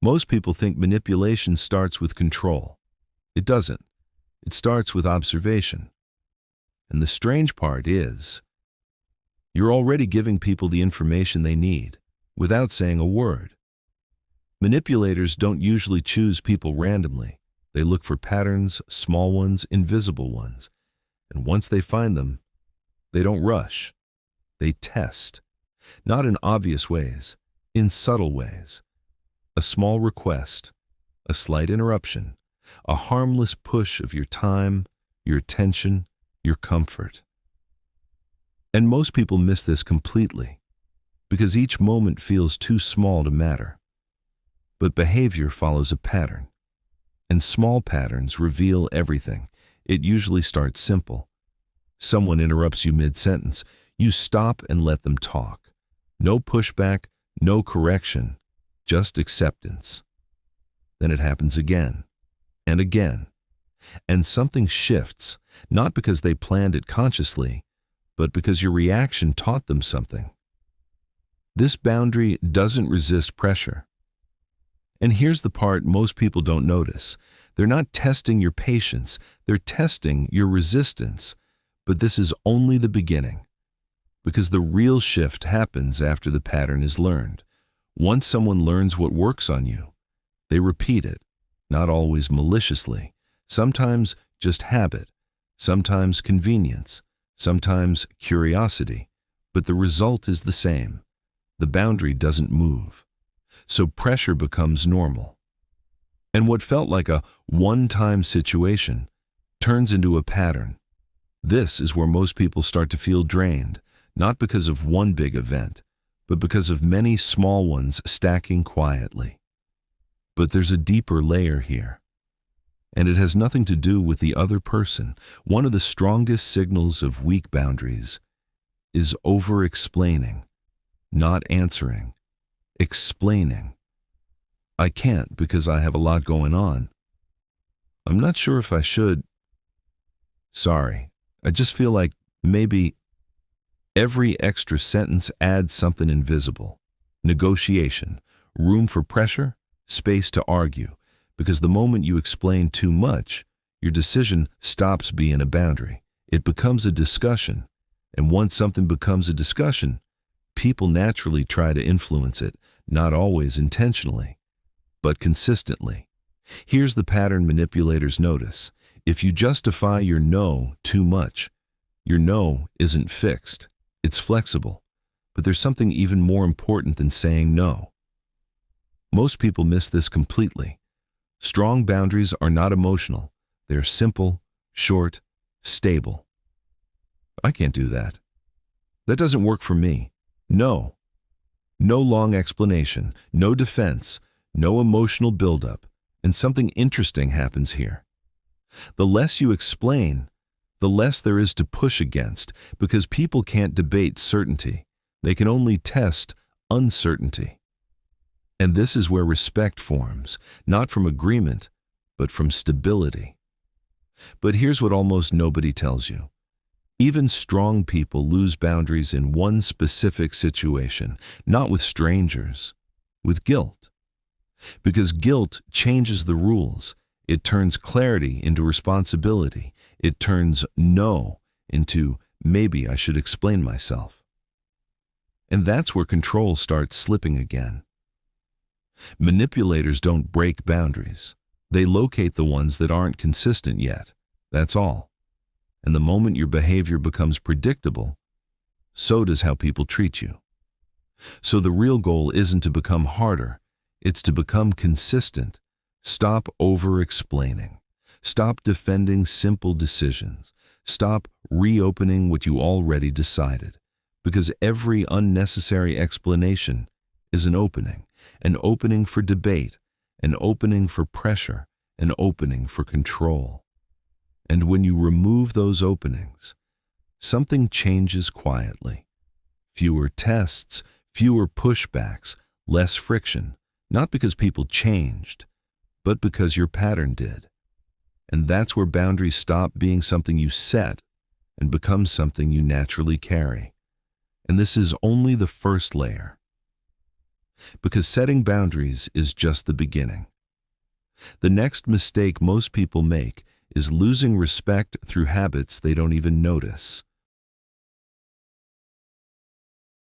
Most people think manipulation starts with control. It doesn't. It starts with observation. And the strange part is, you're already giving people the information they need without saying a word. Manipulators don't usually choose people randomly. They look for patterns, small ones, invisible ones. And once they find them, they don't rush. They test. Not in obvious ways, in subtle ways. A small request, a slight interruption, a harmless push of your time, your attention, your comfort. And most people miss this completely, because each moment feels too small to matter. But behavior follows a pattern, and small patterns reveal everything. It usually starts simple. Someone interrupts you mid-sentence. You stop and let them talk. No pushback, no correction, just acceptance. Then it happens again and again. And something shifts, not because they planned it consciously, but because your reaction taught them something. This boundary doesn't resist pressure. And here's the part most people don't notice. They're not testing your patience, they're testing your resistance. But this is only the beginning, because the real shift happens after the pattern is learned. Once someone learns what works on you, they repeat it, not always maliciously, sometimes just habit, sometimes convenience, sometimes curiosity, but the result is the same. The boundary doesn't move. So pressure becomes normal. And what felt like a one-time situation turns into a pattern. This is where most people start to feel drained, not because of one big event, but because of many small ones stacking quietly. But there's a deeper layer here. And it has nothing to do with the other person. One of the strongest signals of weak boundaries is over-explaining, not answering, explaining. I can't because I have a lot going on. I'm not sure if I should. Sorry, I just feel like maybe. Every extra sentence adds something invisible. Negotiation, room for pressure, space to argue. Because the moment you explain too much, your decision stops being a boundary. It becomes a discussion. And once something becomes a discussion, people naturally try to influence it, not always intentionally, but consistently. Here's the pattern manipulators notice. If you justify your no too much, your no isn't fixed. It's flexible. But there's something even more important than saying no. Most people miss this completely. Strong boundaries are not emotional. They're simple, short, stable. I can't do that. That doesn't work for me. No. No long explanation, no defense, no emotional buildup, and something interesting happens here. The less you explain, the less there is to push against, because people can't debate certainty. They can only test uncertainty. And this is where respect forms, not from agreement, but from stability. But here's what almost nobody tells you. Even strong people lose boundaries in one specific situation, not with strangers, with guilt. Because guilt changes the rules. It turns clarity into responsibility. It turns no into maybe I should explain myself. And that's where control starts slipping again. Manipulators don't break boundaries. They locate the ones that aren't consistent yet. That's all. And the moment your behavior becomes predictable, so does how people treat you. So the real goal isn't to become harder. It's to become consistent. Stop over-explaining. Stop defending simple decisions. Stop reopening what you already decided. Because every unnecessary explanation is an opening for debate, an opening for pressure, an opening for control. And when you remove those openings, something changes quietly. Fewer tests, fewer pushbacks, less friction, not because people changed, but because your pattern did. And that's where boundaries stop being something you set and become something you naturally carry. And this is only the first layer. because setting boundaries is just the beginning. The next mistake most people make is losing respect through habits they don't even notice.